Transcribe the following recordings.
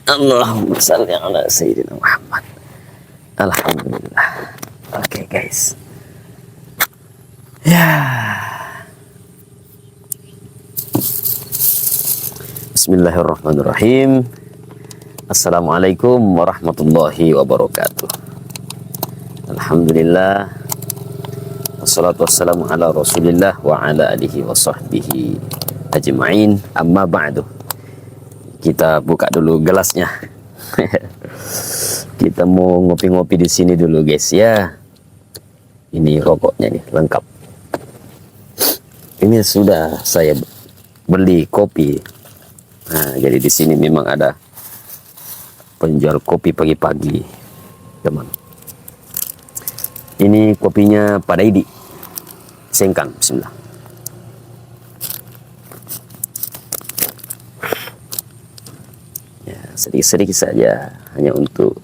Allahumma shalli ala sayyidina Muhammad. Alhamdulillah. Oke guys. Ya. Bismillahirrahmanirrahim. Assalamualaikum warahmatullahi wabarakatuh. Alhamdulillah. Wassalatu wassalamu ala Rasulillah wa ala alihi wa sahbihi ajma'in. Amma ba'du. Kita buka dulu gelasnya. Kita mau ngopi-ngopi di sini dulu, guys ya. Ini rokoknya nih, lengkap. Ini sudah saya beli kopi. Nah, jadi di sini memang ada penjual kopi pagi-pagi, teman. Ini kopinya Pak Daidi. Sengkang, bismillah. Ya, sedikit-sedikit saja, hanya untuk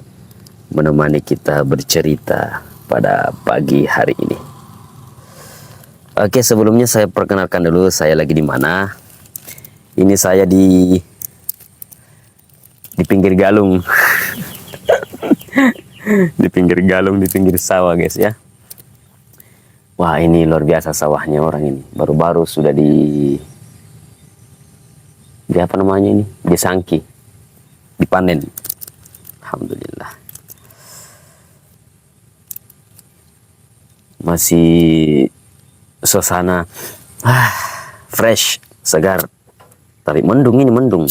menemani kita bercerita pada pagi hari ini. Oke, sebelumnya saya perkenalkan dulu saya lagi di mana. Ini saya di pinggir galung. Di pinggir galung, di pinggir sawah, guys ya. Wah, ini luar biasa sawahnya orang ini. Baru-baru sudah di apa namanya ini? Disangki, dipanen. Alhamdulillah. Masih suasana fresh, segar. Tapi mendung, ini mendung.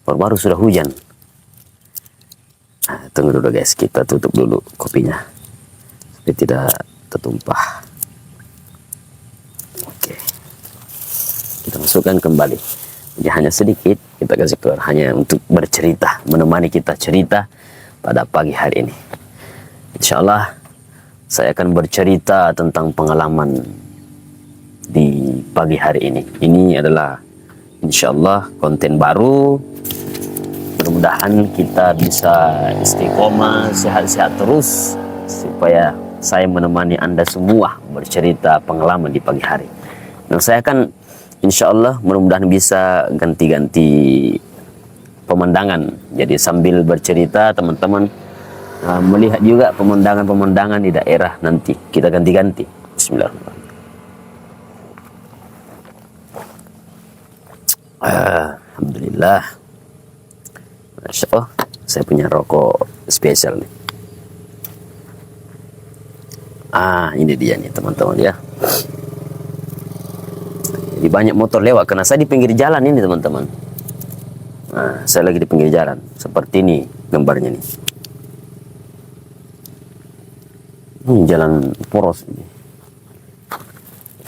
Baru-baru sudah hujan. Nah, tunggu dulu guys, kita tutup dulu kopinya supaya tidak tertumpah. Oke, kita masukkan kembali. Jadi hanya sedikit kita kasih keluar, hanya untuk bercerita, menemani kita cerita pada pagi hari ini. Insya Allah saya akan bercerita tentang pengalaman di pagi hari ini. Ini adalah insya Allah konten baru. Mudah-mudahan kita bisa istiqomah, sehat-sehat terus, supaya saya menemani Anda semua bercerita pengalaman di pagi hari. Dan saya akan insya Allah mudah-mudahan bisa ganti-ganti pemandangan. Jadi sambil bercerita teman-teman melihat juga pemandangan-pemandangan di daerah nanti. Kita ganti-ganti. Bismillahirrahmanirrahim. Alhamdulillah. Masya Allah, saya punya rokok spesial nih. Ini dia nih teman-teman ya. Jadi banyak motor lewat karena saya di pinggir jalan ini teman-teman. Nah, saya lagi di pinggir jalan. Seperti ini gambarnya nih. Jalan poros ini.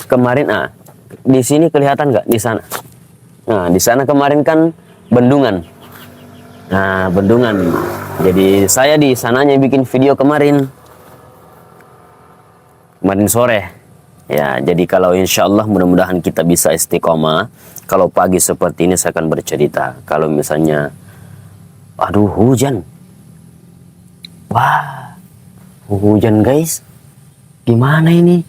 Kemarin di sini kelihatan nggak di sana? Nah, di sana kemarin kan bendungan. Nah, bendungan. Jadi saya di sananya bikin video kemarin sore. Ya, jadi kalau insya Allah mudah-mudahan kita bisa istiqomah. Kalau pagi seperti ini saya akan bercerita. Kalau misalnya, aduh hujan. Wah, hujan guys. Gimana ini?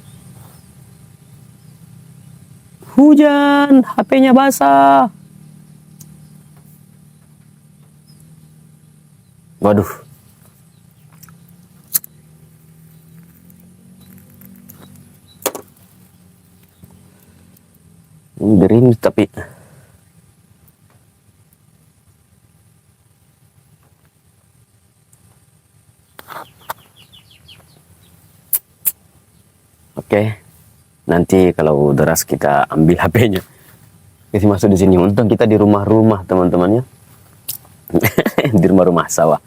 Hujan, HP-nya basah. Waduh. Gerimis tapi oke. Nanti kalau deras kita ambil HP-nya. Kita masuk di sini. Untung kita di rumah-rumah teman-temannya. Di rumah-rumah sawah.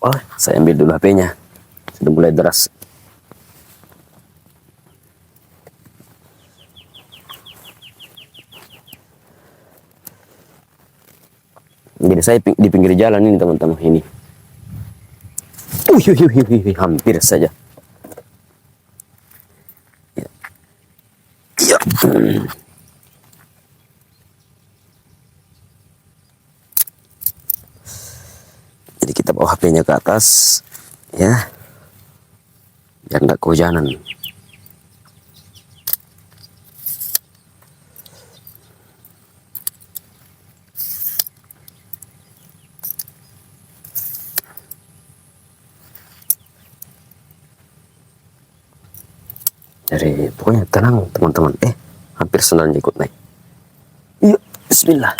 Oh, saya ambil dulu HP-nya. Sudah mulai deras. Jadi saya di pinggir jalan ini teman-teman ini. Hampir saja. Ya. Ya. Jadi kita bawa HP-nya ke atas, ya, biar nggak kehujanan. Jadi pokoknya tenang teman-teman. Hampir senang ikut naik. Yuk, bismillah.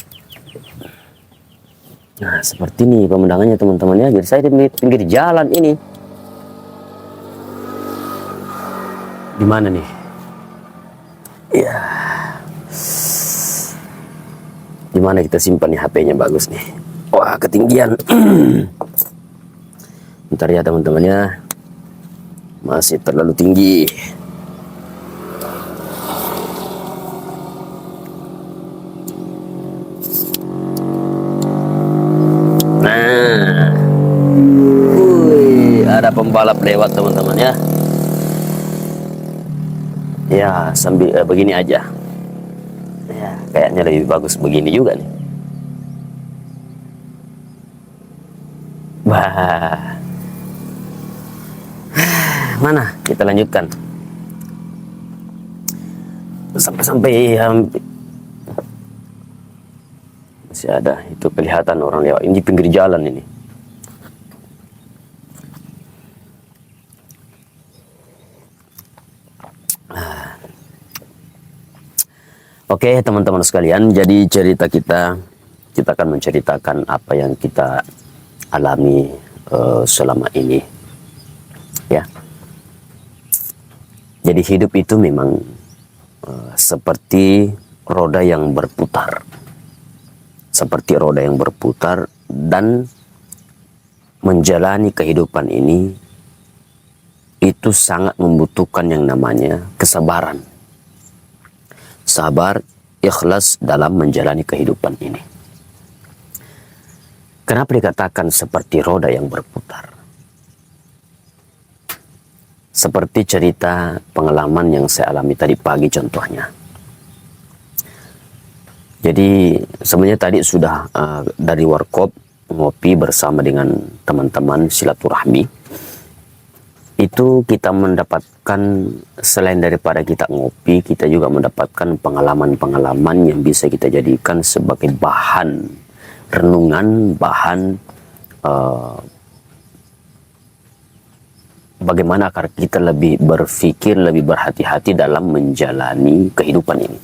Nah, seperti ini pemandangannya teman-teman ya. Jadi saya di pinggir jalan ini. Di mana nih? Ya. Di mana kita simpan nih HP-nya bagus nih. Wah, ketinggian. Bentar ya teman-teman ya. Masih terlalu tinggi. Nah. Ada pembalap lewat teman-teman ya. Ya, sambil begini aja. Ya, kayaknya lebih bagus begini juga nih. Wah. Mana? Kita lanjutkan. Sampai hampir. Masih ada, itu kelihatan orang lewat. Ini di pinggir jalan ini. Oke teman-teman sekalian, jadi cerita kita akan menceritakan apa yang kita alami selama ini, ya. Jadi hidup itu memang seperti roda yang berputar, dan menjalani kehidupan ini itu sangat membutuhkan yang namanya kesabaran. Sabar, ikhlas dalam menjalani kehidupan ini. Kenapa dikatakan seperti roda yang berputar? Seperti cerita pengalaman yang saya alami tadi pagi contohnya. Jadi sebenarnya tadi sudah dari warkop ngopi bersama dengan teman-teman silaturahmi. Itu kita mendapatkan, selain daripada kita ngopi, kita juga mendapatkan pengalaman-pengalaman yang bisa kita jadikan sebagai bahan renungan, bahan bagaimana agar kita lebih berpikir, lebih berhati-hati dalam menjalani kehidupan ini.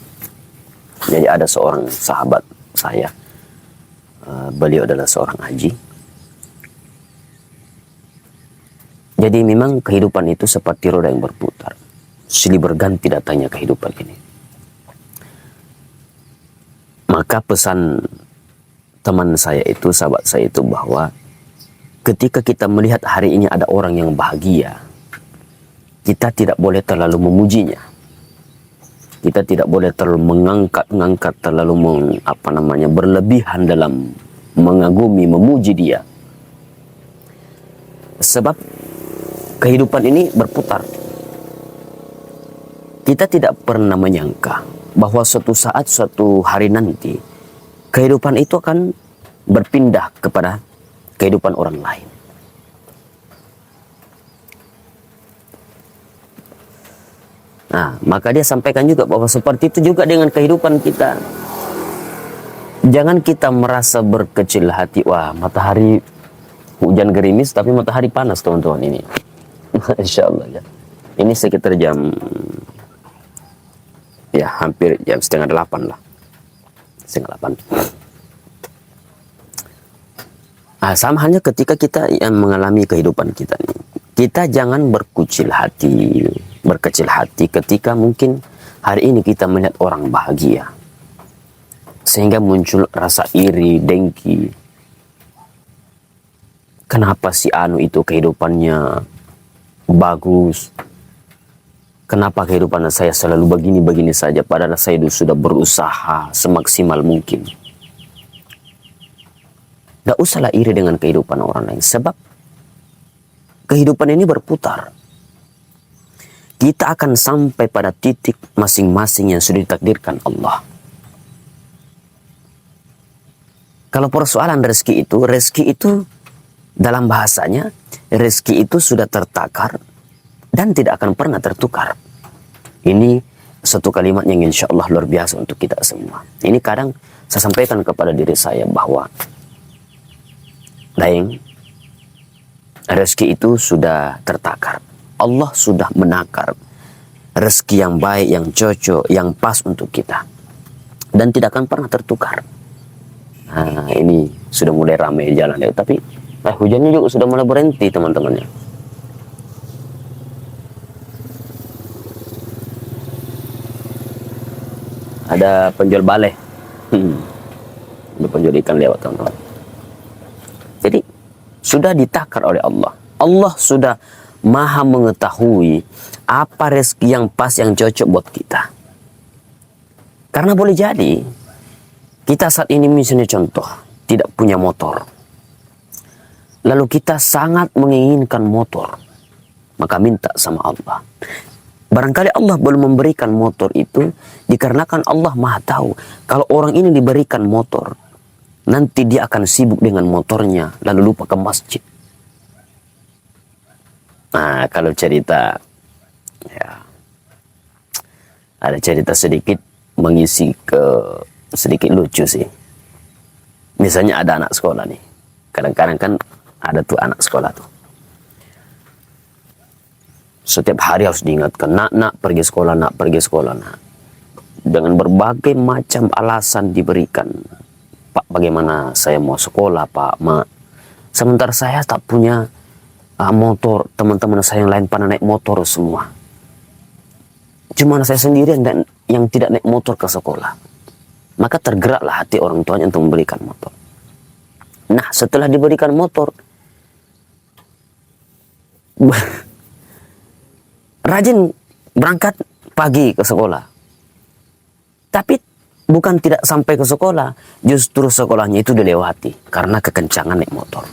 Jadi ada seorang sahabat saya, beliau adalah seorang haji. Jadi memang kehidupan itu seperti roda yang berputar. Silih berganti datangnya kehidupan ini. Maka pesan teman saya itu, sahabat saya itu, bahwa ketika kita melihat hari ini ada orang yang bahagia, kita tidak boleh terlalu memujinya. Kita tidak boleh terlalu mengangkat, terlalu berlebihan dalam mengagumi, memuji dia. Sebab kehidupan ini berputar. Kita tidak pernah menyangka bahwa suatu saat, suatu hari nanti, kehidupan itu akan berpindah kepada kehidupan orang lain. Nah, maka dia sampaikan juga bahwa seperti itu juga dengan kehidupan kita. Jangan kita merasa berkecil hati, wah matahari hujan gerimis tapi matahari panas teman-teman ini. Insya Allah ya. Ini sekitar jam, ya hampir jam 7:30 lah. 7:30. Sama halnya ketika kita yang mengalami kehidupan kita nih. Kita jangan berkecil hati ketika mungkin hari ini kita melihat orang bahagia. Sehingga muncul rasa iri, dengki. Kenapa si Anu itu kehidupannya bagus? Kenapa kehidupan saya selalu begini-begini saja, padahal saya sudah berusaha semaksimal mungkin. Gak usahlah iri dengan kehidupan orang lain, sebab kehidupan ini berputar. Kita akan sampai pada titik masing-masing yang sudah ditakdirkan Allah. Kalau persoalan rezeki itu dalam bahasanya, rezeki itu sudah tertakar dan tidak akan pernah tertukar. Ini satu kalimat yang insya Allah luar biasa untuk kita semua. Ini kadang saya sampaikan kepada diri saya bahwa Daeng, rezeki itu sudah tertakar. Allah sudah menakar rezeki yang baik, yang cocok, yang pas untuk kita, dan tidak akan pernah tertukar. Nah, ini sudah mulai ramai jalan ya, tapi hujannya juga sudah mulai berhenti teman-temannya. Ada penjual balai, ada penjual ikan lewat teman-teman. Jadi sudah ditakar oleh Allah. Allah sudah maha mengetahui apa rezeki yang pas, yang cocok buat kita. Karena boleh jadi kita saat ini misalnya contoh tidak punya motor, lalu kita sangat menginginkan motor, maka minta sama Allah. Barangkali Allah belum memberikan motor itu dikarenakan Allah maha tahu kalau orang ini diberikan motor, nanti dia akan sibuk dengan motornya lalu lupa ke masjid. Nah, kalau cerita, ya ada cerita sedikit mengisi ke sedikit lucu sih. Misalnya ada anak sekolah nih, kadang-kadang kan ada tuh anak sekolah tuh, setiap hari harus diingatkan, nak pergi sekolah, nak pergi sekolah, nak. Dengan berbagai macam alasan diberikan. Pak, bagaimana saya mau sekolah, Pak, Ma? Sementara saya tak punya motor, teman-teman saya yang lain pada naik motor semua. Cuma saya sendirian dan yang tidak naik motor ke sekolah. Maka tergeraklah hati orang tuanya untuk memberikan motor. Nah, setelah diberikan motor, rajin berangkat pagi ke sekolah. Tapi bukan tidak sampai ke sekolah, justru sekolahnya itu dilewati karena kekencangan naik motor.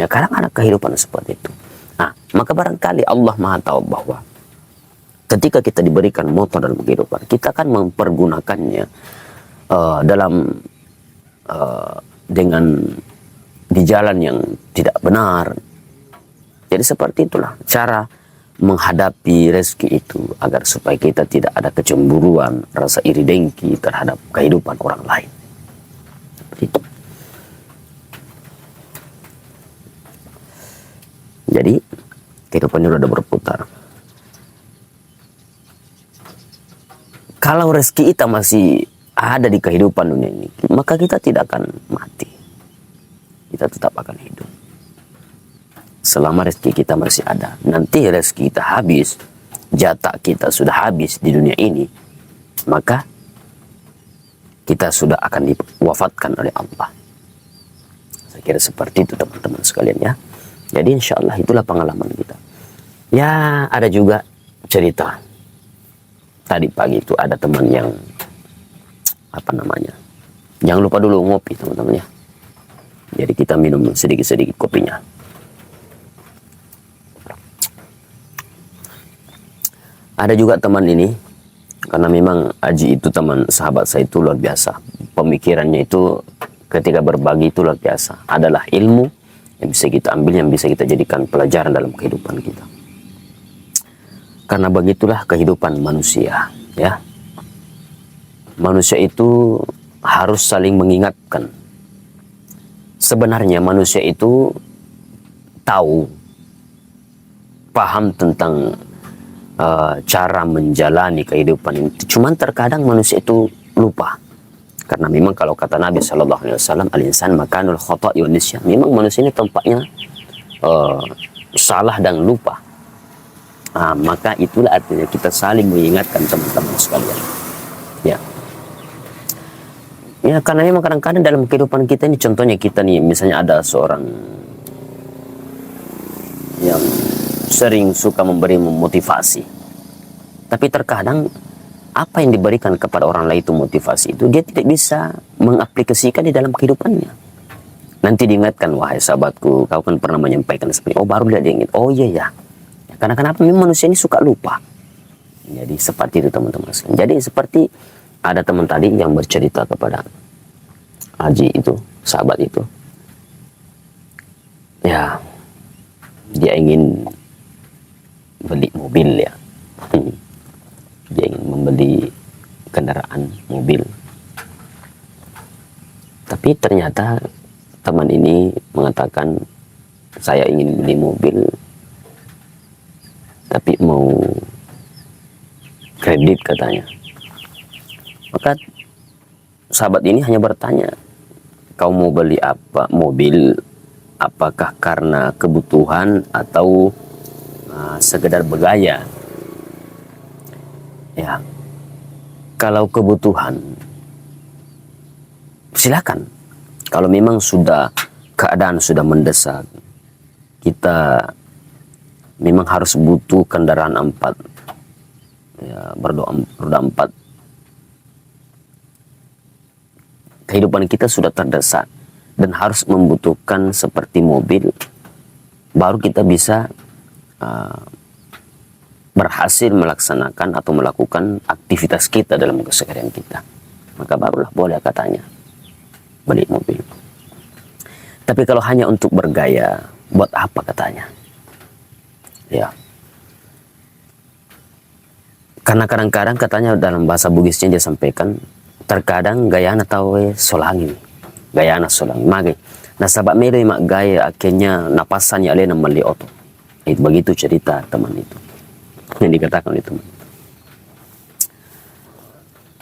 Ya, kadang ada kehidupan seperti itu. Nah, maka barangkali Allah maha tahu bahwa ketika kita diberikan motor dalam kehidupan, kita akan mempergunakannya dengan di jalan yang tidak benar. Jadi seperti itulah cara menghadapi rezeki itu, agar supaya kita tidak ada kecemburuan, rasa iri dengki terhadap kehidupan orang lain. Seperti itu. Jadi kehidupannya sudah berputar. Kalau rezeki kita masih ada di kehidupan dunia ini, maka kita tidak akan mati. Kita tetap akan hidup. Selama rezeki kita masih ada. Nanti rezeki kita habis, jatah kita sudah habis di dunia ini, maka kita sudah akan diwafatkan oleh Allah. Saya kira seperti itu teman-teman sekalian ya. Jadi insya Allah itulah pengalaman kita. Ya, ada juga cerita. Tadi pagi itu ada teman yang jangan lupa dulu ngopi teman-teman ya. Jadi kita minum sedikit-sedikit kopinya. Ada juga teman ini, karena memang Aji itu teman sahabat saya itu luar biasa. Pemikirannya itu ketika berbagi itu luar biasa. Adalah ilmu yang bisa kita ambil, yang bisa kita jadikan pelajaran dalam kehidupan kita. Karena begitulah kehidupan manusia, ya. Manusia itu harus saling mengingatkan. Sebenarnya manusia itu tahu, paham tentang cara menjalani kehidupan ini. Cuman terkadang manusia itu lupa. Karena memang kalau kata Nabi SAW, al-insan makanul khata'i wa nisyan. Memang manusia ini tempatnya salah dan lupa. Maka itulah artinya kita saling mengingatkan teman-teman sekalian. Ya. Ya, karena memang kadang-kadang dalam kehidupan kita ini, contohnya kita nih, misalnya ada seorang yang sering suka memberi motivasi. Tapi terkadang apa yang diberikan kepada orang lain itu motivasi itu dia tidak bisa mengaplikasikan di dalam kehidupannya. Nanti diingatkan, wahai sahabatku, kau kan pernah menyampaikan seperti, oh baru dia ingat, oh iya ya. Karena kenapa memang manusia ini suka lupa. Jadi seperti itu teman-teman. Jadi seperti ada teman tadi yang bercerita kepada Haji itu, sahabat itu. Ya, dia ingin beli mobil ya. Dia ingin membeli kendaraan mobil. Tapi ternyata teman ini mengatakan, saya ingin beli mobil, tapi mau kredit katanya. Maka sahabat ini hanya bertanya, kau mau beli apa mobil, apakah karena kebutuhan atau sekedar bergaya? Ya, kalau kebutuhan silakan. Kalau memang sudah keadaan sudah mendesak, kita memang harus butuh kendaraan 4, ya, roda 4. Kehidupan kita sudah terdesak dan harus membutuhkan seperti mobil, baru kita bisa berhasil melaksanakan atau melakukan aktivitas kita dalam keseharian kita. Maka barulah boleh katanya beli mobil. Tapi kalau hanya untuk bergaya, buat apa katanya? Ya. Karena kadang-kadang katanya dalam bahasa Bugisnya dia sampaikan, terkadang gaya tahu solangi. Gaya solangi. Mage. Nah sahabat mele mak gaya akhirnya napasannya alena meli oto. Itu begitu cerita teman itu. Yang dikatakan oleh teman.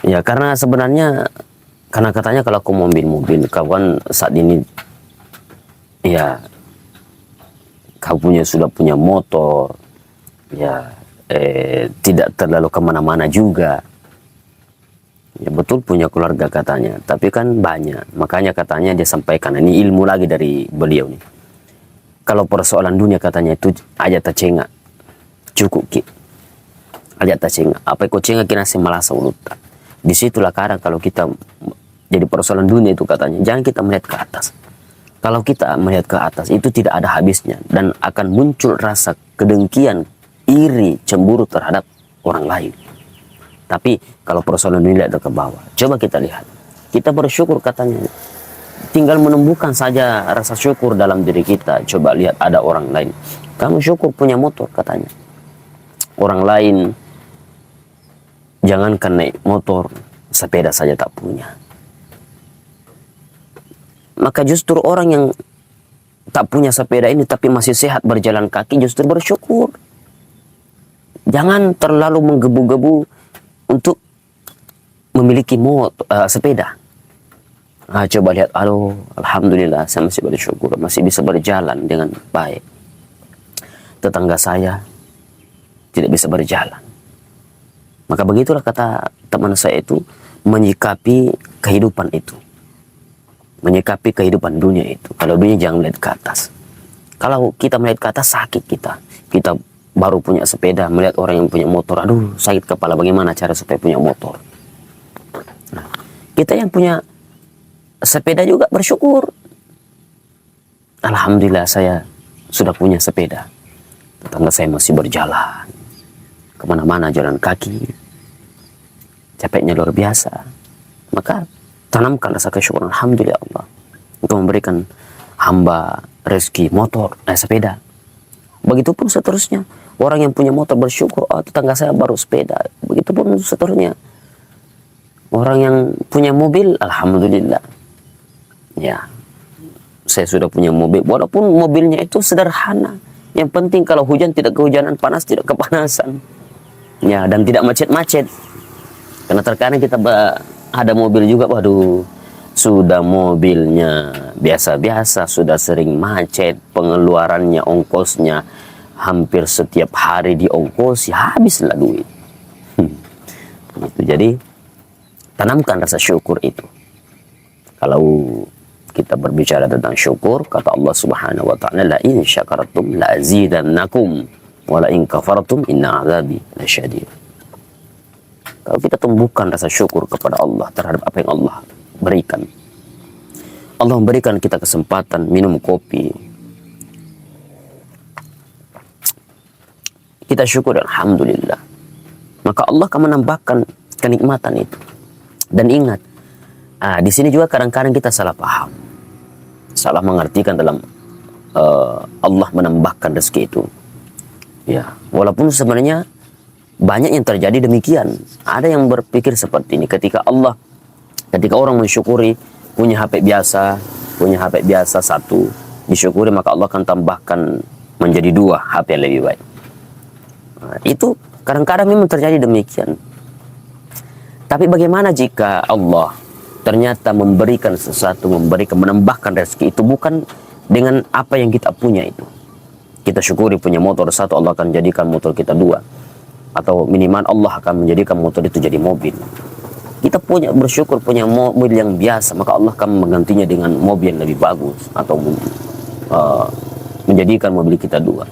Ya karena sebenarnya, karena katanya kalau aku mobil kawan saat ini, ya kau sudah punya motor, ya tidak terlalu kemana-mana juga. Ya betul punya keluarga katanya, tapi kan banyak. Makanya katanya dia sampaikan, ini ilmu lagi dari beliau nih. Kalau persoalan dunia katanya itu aja tercengak, cukup ki. Aja tercengak. Apa kau cengak kina semalasa ulut. Disitulah kadang kalau kita jadi persoalan dunia itu katanya, jangan kita melihat ke atas. Kalau kita melihat ke atas itu tidak ada habisnya dan akan muncul rasa kedengkian, iri, cemburu terhadap orang lain. Tapi kalau persoalan dunia ada ke bawah, coba kita lihat. Kita bersyukur katanya. Tinggal menumbuhkan saja rasa syukur dalam diri kita. Coba lihat ada orang lain. Kamu syukur punya motor katanya. Orang lain jangankan naik motor, sepeda saja tak punya. Maka justru orang yang tak punya sepeda ini tapi masih sehat berjalan kaki justru bersyukur. Jangan terlalu menggebu-gebu untuk memiliki sepeda. Nah, coba lihat, alhamdulillah saya masih bersyukur, masih bisa berjalan dengan baik. Tetangga saya tidak bisa berjalan. Maka begitulah kata teman saya itu, menyikapi kehidupan itu. Menyikapi kehidupan dunia itu. Kalau dunia jangan melihat ke atas. Kalau kita melihat ke atas sakit kita. Kita baru punya sepeda, melihat orang yang punya motor, aduh sakit kepala, bagaimana cara supaya punya motor. Nah, kita yang punya sepeda juga bersyukur. Alhamdulillah saya sudah punya sepeda. Tetangga saya masih berjalan kemana-mana jalan kaki, capeknya luar biasa. Maka tanamkan rasa kesyukuran. Alhamdulillah Allah untuk memberikan hamba rezeki motor, sepeda. Begitupun seterusnya. Orang yang punya motor bersyukur, tetangga saya baru sepeda. Begitupun seterusnya. Orang yang punya mobil, alhamdulillah. Ya, saya sudah punya mobil. Walaupun mobilnya itu sederhana. Yang penting kalau hujan tidak kehujanan, panas tidak kepanasan. Ya, dan tidak macet-macet. Karena terkadang kita ada mobil juga, waduh, sudah mobilnya biasa-biasa, sudah sering macet, pengeluarannya, ongkosnya hampir setiap hari diongkosi, habislah duit. Gitu. Jadi tanamkan rasa syukur itu. Kalau kita berbicara tentang syukur, kata Allah Subhanahu wa taala, la in syakartum la azidannakum wa la in kafartum inna azabi lasyadid. Kalau kita tumbuhkan rasa syukur kepada Allah terhadap apa yang Allah berikan. Allah memberikan kita kesempatan minum kopi. Kita syukur, alhamdulillah. Maka Allah akan menambahkan kenikmatan itu. Dan ingat, di sini juga kadang-kadang kita salah paham. Salah mengartikan dalam Allah menambahkan rezeki itu. Ya, walaupun sebenarnya banyak yang terjadi demikian. Ada yang berpikir seperti ini. Ketika orang mensyukuri punya HP biasa satu, disyukuri maka Allah akan tambahkan menjadi 2 HP yang lebih baik. Nah, itu kadang-kadang memang terjadi demikian. Tapi bagaimana jika Allah ternyata memberikan sesuatu, menambahkan rezeki itu bukan dengan apa yang kita punya itu. Kita syukuri punya motor satu, Allah akan jadikan motor kita dua. Atau minimal Allah akan menjadikan motor itu jadi mobil. Kita bersyukur punya mobil yang biasa, maka Allah akan menggantinya dengan mobil yang lebih bagus. Atau menjadikan mobil kita dua.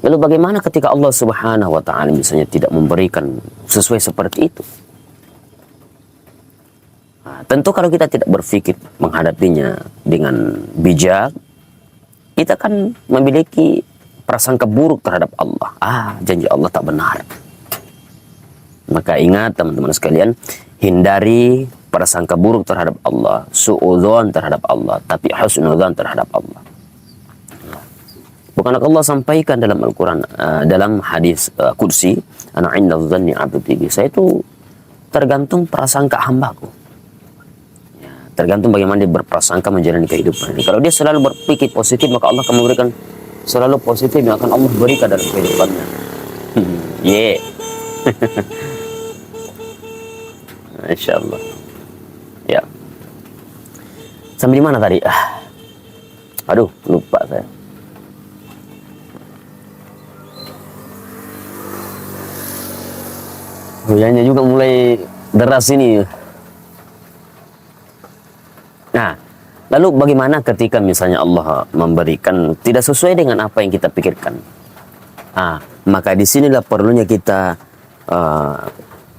Lalu bagaimana ketika Allah Subhanahu wa Ta'ala misalnya tidak memberikan sesuai seperti itu? Nah, tentu kalau kita tidak berpikir menghadapinya dengan bijak, kita kan memiliki prasangka buruk terhadap Allah. Janji Allah tak benar. Maka ingat teman-teman sekalian, hindari prasangka buruk terhadap Allah, suudzon terhadap Allah, tapi husnudzon terhadap Allah. Bukan Allah sampaikan dalam Al-Quran, dalam hadis Qudsi, ana 'inda dzanni 'abdi bi, saya itu tergantung prasangka hambaku. Ya, tergantung bagaimana dia berprasangka menjalani kehidupan ini. Kalau dia selalu berpikir positif, maka Allah akan memberikan selalu positif yang akan Allah berikan dalam kehidupannya. Insya Allah. Ya. Sampai di mana tadi? Aduh, lupa saya. Hujannya juga mulai deras ini. Nah, lalu bagaimana ketika misalnya Allah memberikan tidak sesuai dengan apa yang kita pikirkan? Maka disinilah perlunya kita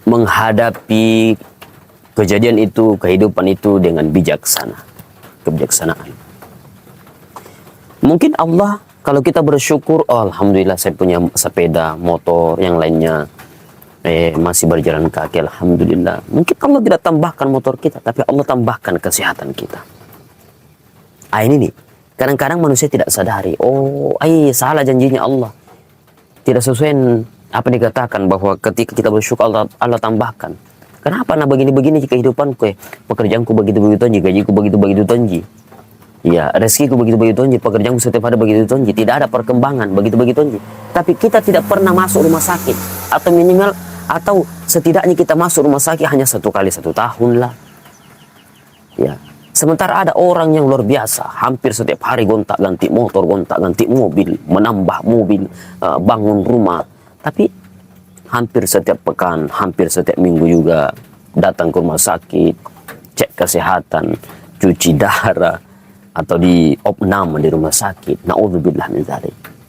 menghadapi kejadian itu, kehidupan itu dengan bijaksana, kebijaksanaan. Mungkin Allah, kalau kita bersyukur, alhamdulillah saya punya sepeda, motor, yang lainnya masih berjalan kaki, alhamdulillah. Mungkin Allah tidak tambahkan motor kita, tapi Allah tambahkan kesehatan kita. Ini nih, kadang-kadang manusia tidak sadari, salah janjinya Allah. Tidak sesuai apa dikatakan bahwa ketika kita bersyukur Allah tambahkan. Kenapa begini-begini kehidupanku, pekerjaanku begitu-begitu tonji, gajiku begitu-begitu tonji. Ya, rezekiku begitu-begitu tonji, pekerjaanku setiap hari begitu tonji, tidak ada perkembangan begitu-begitu tonji. Tapi kita tidak pernah masuk rumah sakit, atau minimal atau setidaknya kita masuk rumah sakit hanya 1 kali 1 tahun lah. Ya. Sementara ada orang yang luar biasa, hampir setiap hari gonta-ganti motor, gonta-ganti mobil, menambah mobil, bangun rumah. Tapi hampir setiap pekan, hampir setiap minggu juga datang ke rumah sakit, cek kesehatan, cuci darah, atau di opname di rumah sakit. Na'udzubillah min dzalik.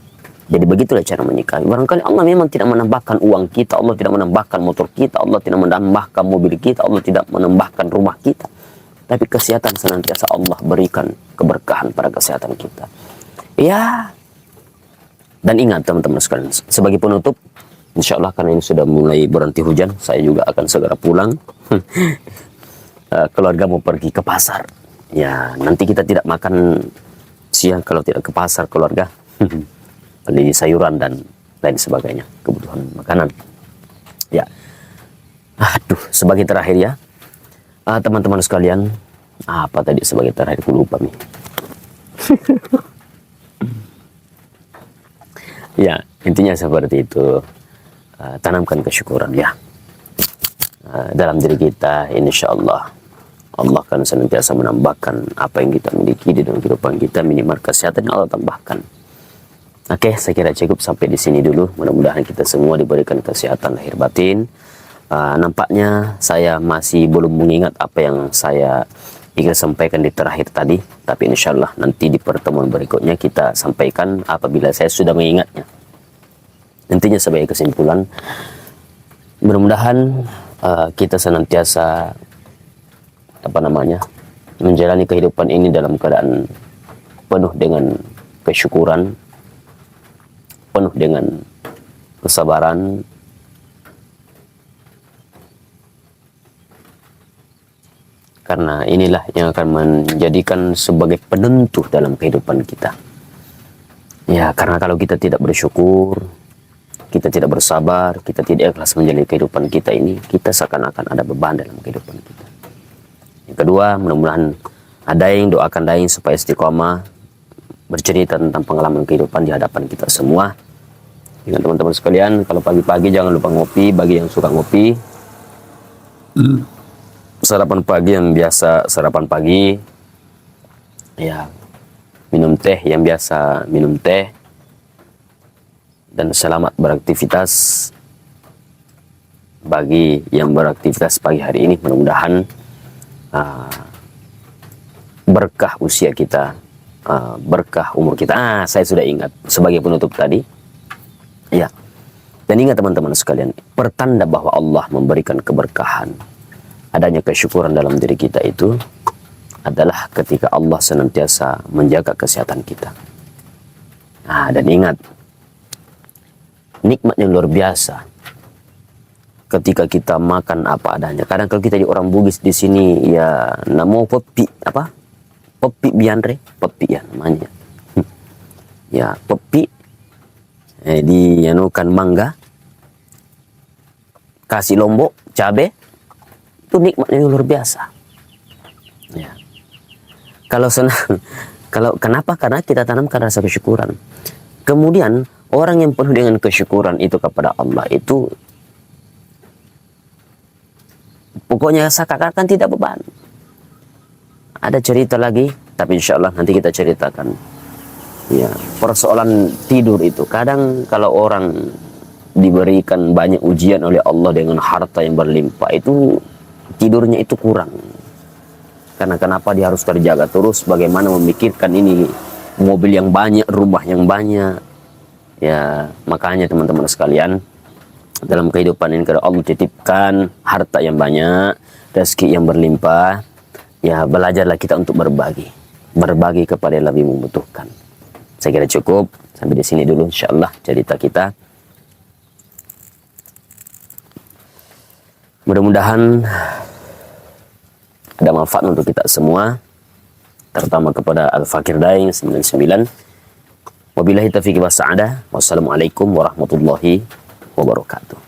Jadi begitulah cara menyikapi. Barangkali Allah memang tidak menambahkan uang kita, Allah tidak menambahkan motor kita, Allah tidak menambahkan mobil kita, Allah tidak menambahkan rumah kita. Tapi kesehatan senantiasa Allah berikan keberkahan pada kesehatan kita. Ya. Dan ingat teman-teman sekalian, sebagai penutup, insya Allah karena ini sudah mulai berhenti hujan, saya juga akan segera pulang. Keluarga mau pergi ke pasar. Ya, nanti kita tidak makan siang kalau tidak ke pasar keluarga. Beli sayuran dan lain sebagainya, kebutuhan makanan. Ya. Sebagai terakhir ya. Teman-teman sekalian, apa tadi sebagai terakhir, aku lupa nih. Ya, intinya seperti itu. Tanamkan kesyukuran ya. Dalam diri kita, insya Allah Allah akan senantiasa menambahkan apa yang kita miliki di dalam kehidupan kita, minimal kesehatan yang Allah tambahkan. Oke, saya kira cukup sampai di sini dulu. Mudah-mudahan kita semua diberikan kesehatan lahir batin. Nampaknya saya masih belum mengingat apa yang saya ingin sampaikan di terakhir tadi. Tapi insya Allah nanti di pertemuan berikutnya kita sampaikan apabila saya sudah mengingatnya. Intinya sebagai kesimpulan, mudah-mudahan kita senantiasa menjalani kehidupan ini dalam keadaan penuh dengan kesyukuran, penuh dengan kesabaran, karena inilah yang akan menjadikan sebagai penentu dalam kehidupan kita. Ya, karena kalau kita tidak bersyukur, kita tidak bersabar, kita tidak ikhlas menjalani kehidupan kita ini, kita seakan-akan ada beban dalam kehidupan kita. Yang kedua, mudah-mudahan ada yang doakan daing supaya istiqomah, bercerita tentang pengalaman kehidupan di hadapan kita semua. Dengan teman-teman sekalian, kalau pagi-pagi jangan lupa ngopi, bagi yang suka ngopi. sarapan pagi yang biasa sarapan pagi, ya minum teh yang biasa minum teh, dan selamat beraktivitas bagi yang beraktivitas pagi hari ini. Mudah-mudahan berkah usia kita, berkah umur kita. Saya sudah ingat sebagai penutup tadi, ya. Dan ingat teman-teman sekalian, pertanda bahwa Allah memberikan keberkahan, adanya kesyukuran dalam diri kita itu adalah ketika Allah senantiasa menjaga kesehatan kita. Dan ingat, nikmat yang luar biasa ketika kita makan apa adanya. Kadang kalau kita di orang Bugis di sini, ya namo pepi apa? Pepi bianre, pepi ya namanya. Ya, pepi dianukan mangga, kasih lombok, cabe, itu nikmatnya luar biasa. Ya. Kalau senang, kenapa? Karena kita tanamkan rasa kesyukuran. Kemudian orang yang penuh dengan kesyukuran itu kepada Allah itu, pokoknya seakan-akan tidak beban. Ada cerita lagi, tapi insya Allah nanti kita ceritakan. Ya, persoalan tidur itu. Kadang kalau orang diberikan banyak ujian oleh Allah dengan harta yang berlimpah, itu tidurnya itu kurang. Karena kenapa dia harus terjaga terus, bagaimana memikirkan ini mobil yang banyak, rumah yang banyak. Ya, makanya teman-teman sekalian, dalam kehidupan ini kalau Allah titipkan harta yang banyak, rezeki yang berlimpah, ya belajarlah kita untuk berbagi kepada yang lebih membutuhkan. Saya kira cukup sampai di sini dulu insyaallah cerita kita. Mudah-mudahan ada manfaat untuk kita semua, terutama kepada Al-Fakir Daeng 99. Wabillahi taufiq wa sa'adah. Wassalamualaikum warahmatullahi wabarakatuh.